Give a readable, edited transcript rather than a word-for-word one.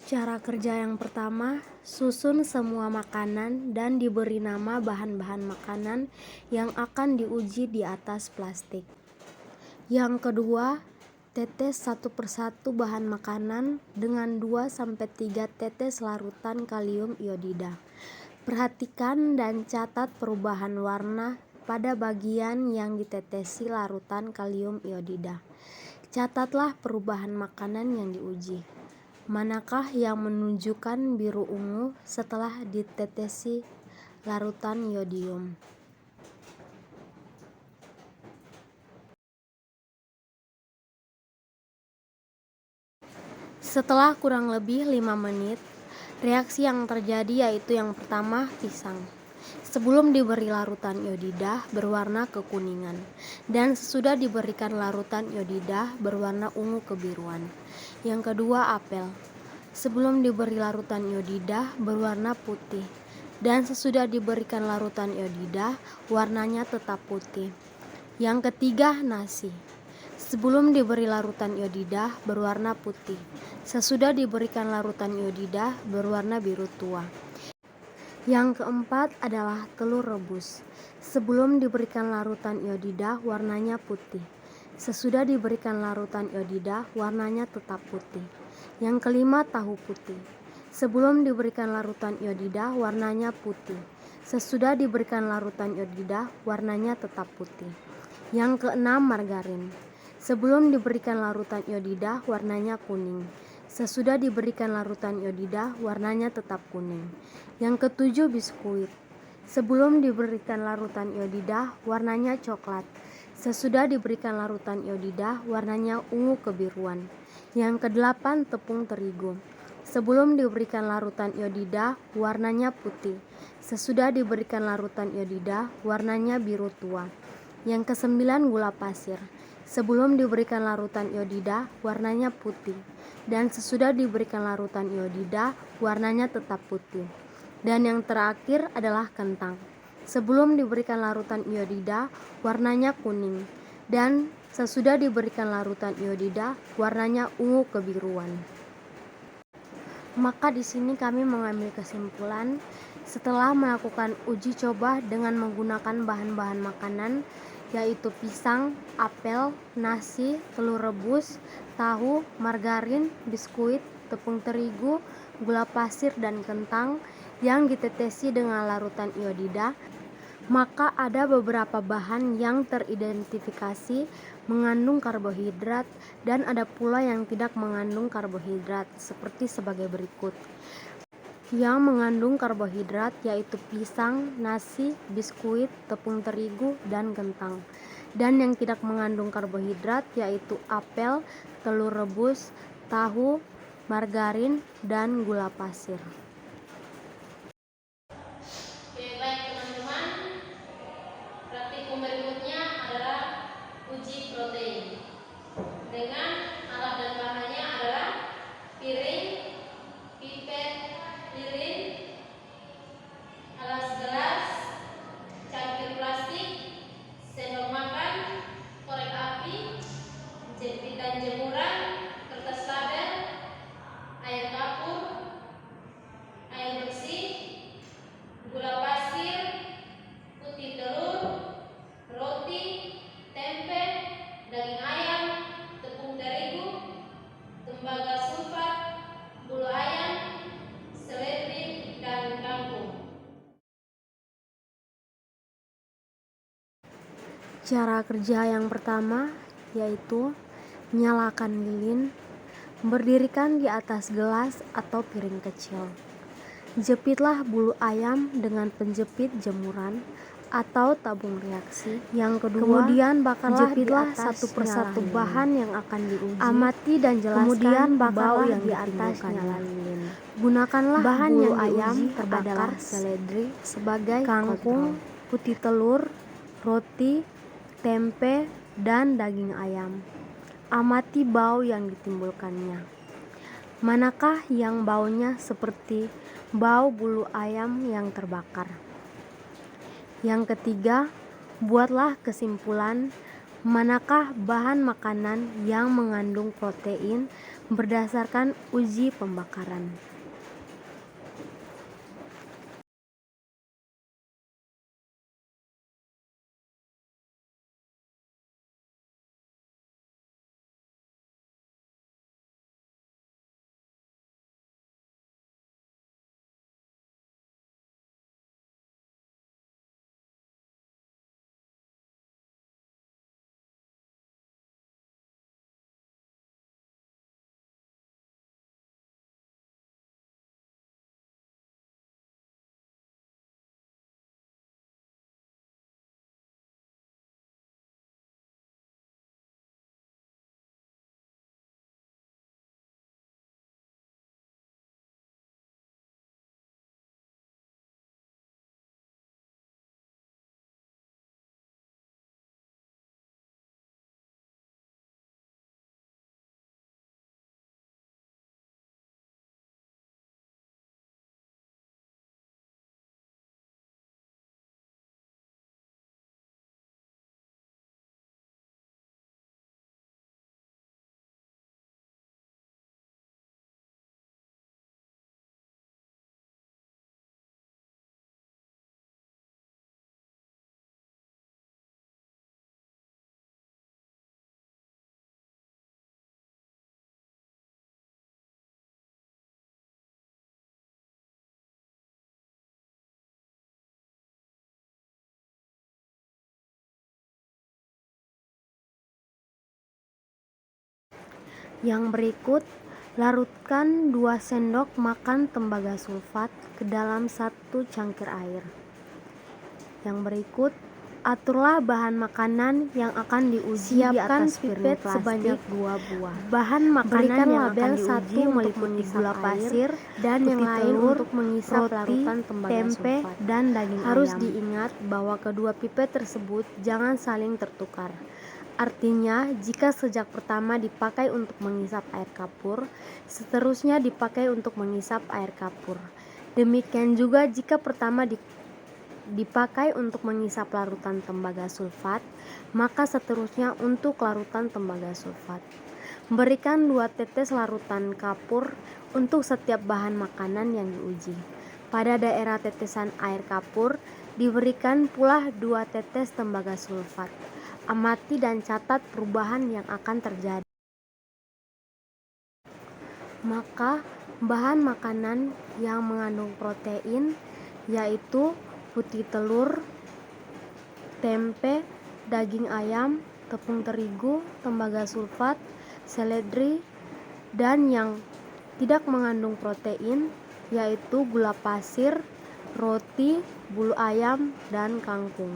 Cara kerja yang pertama, susun semua makanan dan diberi nama bahan-bahan makanan yang akan diuji di atas plastik. Yang kedua, tetes satu persatu bahan makanan dengan 2-3 tetes larutan kalium iodida. Perhatikan dan catat perubahan warna pada bagian yang ditetesi larutan kalium iodida. Catatlah perubahan makanan yang diuji. Manakah yang menunjukkan biru ungu setelah ditetesi larutan yodium? Setelah kurang lebih 5 menit, reaksi yang terjadi yaitu yang pertama, pisang. Sebelum diberi larutan iodida berwarna kekuningan, dan sesudah diberikan larutan iodida berwarna ungu kebiruan. Yang kedua, apel. Sebelum diberi larutan iodida berwarna putih, dan sesudah diberikan larutan iodida warnanya tetap putih. Yang ketiga, nasi. Sebelum diberi larutan iodida berwarna putih, sesudah diberikan larutan iodida berwarna biru tua. Yang keempat adalah telur rebus. Sebelum diberikan larutan iodida warnanya putih, sesudah diberikan larutan iodida warnanya tetap putih. Yang kelima, tahu putih. Sebelum diberikan larutan iodida warnanya putih, sesudah diberikan larutan iodida warnanya tetap putih. Yang keenam, margarin. Sebelum diberikan larutan iodida warnanya kuning, sesudah diberikan larutan iodida warnanya tetap kuning. Yang ketujuh, biskuit. Sebelum diberikan larutan iodida warnanya coklat, sesudah diberikan larutan iodida warnanya ungu kebiruan. Yang kedelapan, tepung terigu. Sebelum diberikan larutan iodida warnanya putih, sesudah diberikan larutan iodida warnanya biru tua. Yang kesembilan, gula pasir. Sebelum diberikan larutan iodida warnanya putih, dan sesudah diberikan larutan iodida warnanya tetap putih. Dan yang terakhir adalah kentang. Sebelum diberikan larutan iodida warnanya kuning, dan sesudah diberikan larutan iodida warnanya ungu kebiruan. Maka di sini kami mengambil kesimpulan setelah melakukan uji coba dengan menggunakan bahan-bahan makanan yaitu pisang, apel, nasi, telur rebus, tahu, margarin, biskuit, tepung terigu, gula pasir, dan kentang yang ditetesi dengan larutan iodida, maka ada beberapa bahan yang teridentifikasi mengandung karbohidrat dan ada pula yang tidak mengandung karbohidrat seperti sebagai berikut. Yang mengandung karbohidrat yaitu pisang, nasi, biskuit, tepung terigu, dan kentang. Dan yang tidak mengandung karbohidrat yaitu apel, telur rebus, tahu, margarin, dan gula pasir. Oke, baik teman-teman. Praktikum berikutnya adalah uji protein. Dengan alat dan bahannya adalah piring, pipet, lilin, alas gelas, cangkir plastik, sendok makan, korek api, jepitan jemuran, kertas label, air kapur, air bersih, gula pasir, putih telur, roti, tempe, daging ayam, tepung terigu, tembaga sulfat, bulu ayam, seledri, dan kangkung. Cara kerja yang pertama yaitu nyalakan lilin, berdirikan di atas gelas atau piring kecil. Jepitlah bulu ayam dengan penjepit jemuran atau tabung reaksi. Yang kedua, kemudian bakarlah satu persatu bahan yang akan diuji. Amati dan jelaskan kemudian bau yang di atas nyala lilin. Gunakanlah bahan bulu yang ayam terbakar seledri sebagai kangkung, putih telur, roti, tempe, dan daging ayam. Amati bau yang ditimbulkannya. Manakah yang baunya seperti bau bulu ayam yang terbakar? Yang ketiga, buatlah kesimpulan Manakah bahan makanan yang mengandung protein berdasarkan uji pembakaran? Yang berikut, larutkan 2 sendok makan tembaga sulfat ke dalam 1 cangkir air. Yang berikut, aturlah bahan makanan yang akan diuji di atas piring plastik sebanyak 2 buah. Bahan makanan yang akan diuji meliputi gula pasir dan yang lain untuk mengisap larutan tembaga tempe sulfat dan daging Harus ayam. Diingat bahwa kedua pipet tersebut jangan saling tertukar. Artinya, jika sejak pertama dipakai untuk mengisap air kapur, seterusnya dipakai untuk mengisap air kapur. Demikian juga jika pertama dipakai untuk mengisap larutan tembaga sulfat, maka seterusnya untuk larutan tembaga sulfat. Berikan 2 tetes larutan kapur untuk setiap bahan makanan yang diuji. Pada daerah tetesan air kapur, diberikan pula 2 tetes tembaga sulfat. Amati dan catat perubahan yang akan terjadi. Maka, bahan makanan yang mengandung protein yaitu putih telur, tempe, daging ayam, tepung terigu, tembaga sulfat, seledri, dan yang tidak mengandung protein yaitu gula pasir, roti, bulu ayam, dan kangkung.